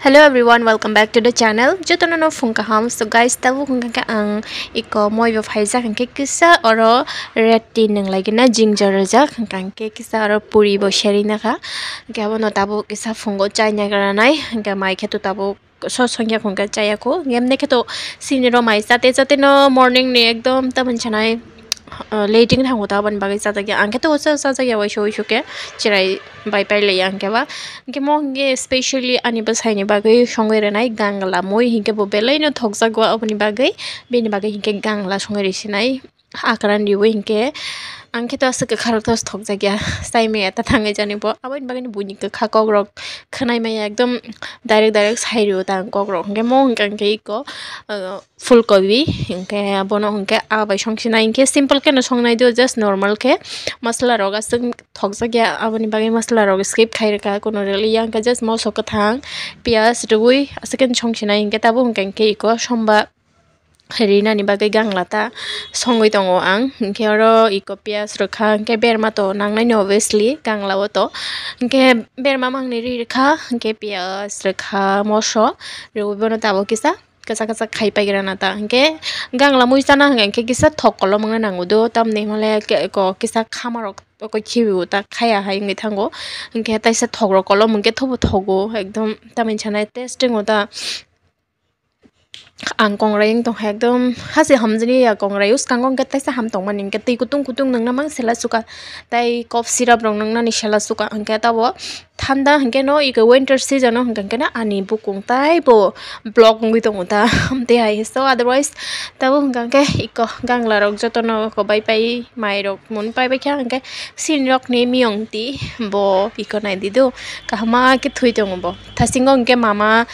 Hello everyone, welcome back to the channel. Jotono no phung kaham. So guys, tabu phung ka ang iko moi ba phaisa kan ke kisa oro red tea nang lagi na ginger ja kan ke kisa oro puri bo sheri na ka. Gabo no tabu kisa phungo chai nya garanai. Ga mai khetu tabu so songya phung ka chai ko. Ngem ne khetu siniro mai sate no morning ne ekdom taban chanai लेटिंग थांगो ता बन बागे साता के आंके तो वसा साता के वैशो वैशो के चिराई बाय बाय ले आंके बा के मोंगे स्पेशली अनि बसाइने बागे संगे रेनाय गांगला मोय हिके बो बेलाइनो थकजा गवा अपनी बागे बेनि बागे हिके गांगला संगे रेसिनाय आकरान दिवे हिके आंके तो असके खारतस थकजा गया साइमे एता थांगे जानि बो आबनि बागे बुनि के खाकग रक खनाय मै एकदम डाइरेक्ट साइरो ता गग्र हिके मों हिके इको फुलकबि हिके बनो हिके आबाय संसिना हिके सिम्पल के न संनाय दियो जस्ट नॉर्मल के मसला रगा जों थकजा गया आबनि बागे मसला रग स्किप खाइरका कोनो रेली यांका जस्ट मसो कथां पियाज रुई असके संसिना हिके ताबो हिके इको समबा Rina ni bagai ganglata songoi tongo ang ke oro iko pias rokha ke berma to nangnai no obviously ganglawo to ke berma mangni ri kha ke pias rokha moso rebono tabo kisa kasa khai pagira na ta ke gangla mui sana ke kisa thokolo mangna nangu do tamne male ko kisa khamarok ko chibu ta khaya hai ngi thango ke taisa thogro kolo mungke thobo thogo ekdom tamin chana testing oda ang kongrayeng tong ekdom hasi hamjini ya kongrayus kangong gatai sa ham tong maning gatai kutung nang namang sela suka tai cough syrup rong nang nani sela suka angke tabo thanda hangke no iko winter season no hangke na ani bukung tai bo block ngi tong ta amte hai so otherwise tabo hangke iko gangla rok jotono ko bai pai mai rok mun pai bai kya hangke sin rok ne miong ti bo iko nai dido kahma ke thui tong bo thasingong ke mama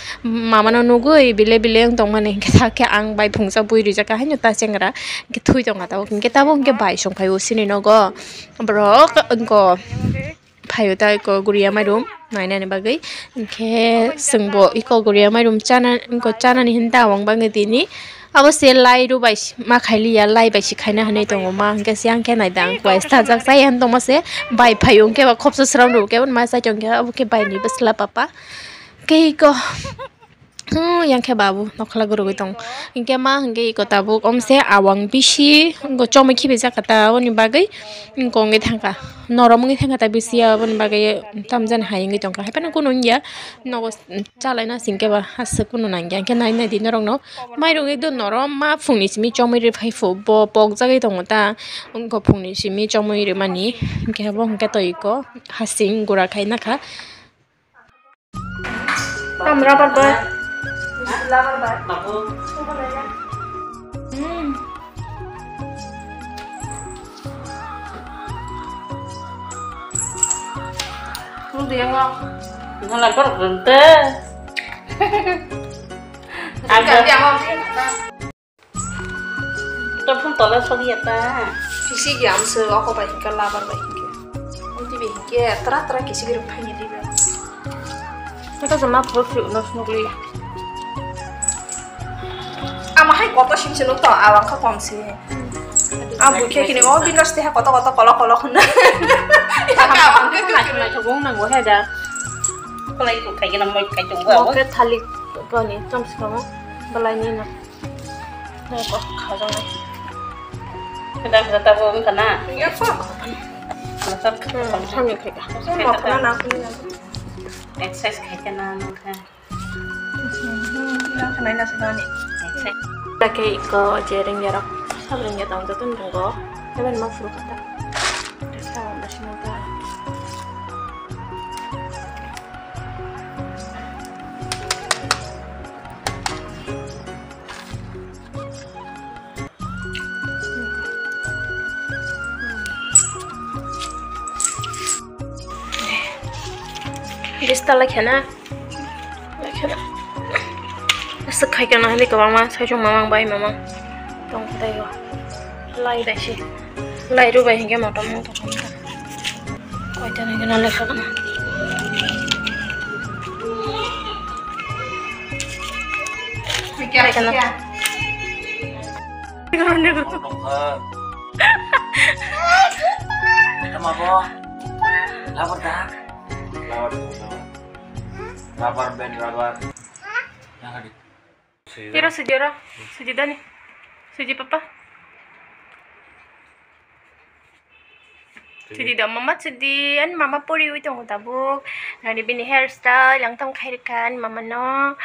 no nugui bile tong mane kita ke ang bai phungsa bui ri jaka haino ta chengra ke thui tong ata ke tabo ke bai song phai usini no go bro ko phayo ta ko guria marum naina ne bagai ke sungbo iko guria marum chana ni hinta wang bangi tini abo se lai ru bai ma khaili ya lai bai si khaina hanai tong ma ke siang ke nai dang ko sta jak sai han tong ma se bai phayong ke ba khopsa sram ru ke ma sai chong ke abo ke bai ni basla papa ke ko yang ke babu nokhala guru gitong ingke ma hingke iko tabu omse awang bisi go chomi khibe jakata oni bagai ingkonge thangka noromungi thangka ta bisi aboni bagai tamjan hayingi tongka hepana kuno ya nogo chalaina singke ba hasse kuno nangya ke nai nai dinorong no mairong ekdo norom ma phungni simi chomi re phaifo bo pok jagai tongta ungko phungni simi chomi re mani ingke bo hingke to iko hasing gura khaina kha tamra par Lavar bar. Maku. Dia ngok. Ngalah kor rente. Agak dia ngok. Tepung tola sogi eta. Kisi gi amse ako ba hingga lavar ba hingga. Unti be hingga tra kisi gi ruphai ni ba. Kita sama profil nos nugli. Amahai koto simse no to awang ka komse abu ke kini o binos te koto kolo khna awang ke na thogong nang go heja kolai ko kai na moi kai tong go ke thali ko ni tom skama balai ni na ko kha jang kada ta bo mi kana ya fa na sab tham ni kai ka so ma phana na ku ni exercise kai kana no kha na kanai na sedani pakai iko jering jarak sabring ya tang jatun donggoeben ma furu kata sama masih nota Dista lagi na sekai kan ahli ke mama saya cuma mamang bayi mamang tong tay go lai dai si lai ru bai hingga motom to koi tane gana lekha kana kya kana garone go tama bo lapar dah lapar ben lapar Tiro suji ro. Suji dani. Suji papa. Suji dah mama suji an mama puri itu tabuk. Nadi bini hairstyle yang tam khairkan mama no.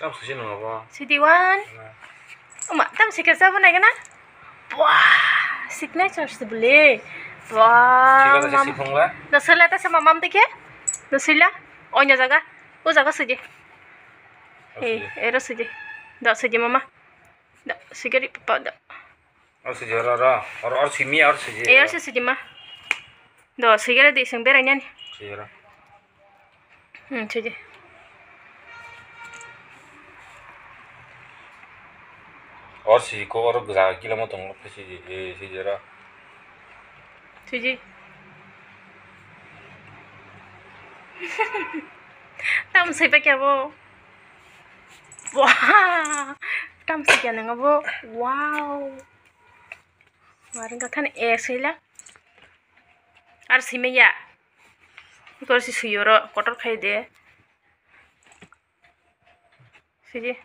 Tam suji no apa? Suji wan. Mak tam sikit sabu naik na? Wah, signature sebeli. Wah. Jika tak sipong lah. Nasila ta sama mam tike? Nasila? Onya jaga. O jaga suji. Era suji. Da suji mama. Da sigari papa da. Or suji or simi or suji. Era suji ma. Da sigari di sing beranya ni. Suji ra. Suji. Or suji ko or gza kila mo tong lo suji ra. Suji. Tam siapa kya wo? Wah, tam siapa nengah wo? Wow. Waring kan esila. Arsi meya. Ikor si suyoro kotor khai de. Suji.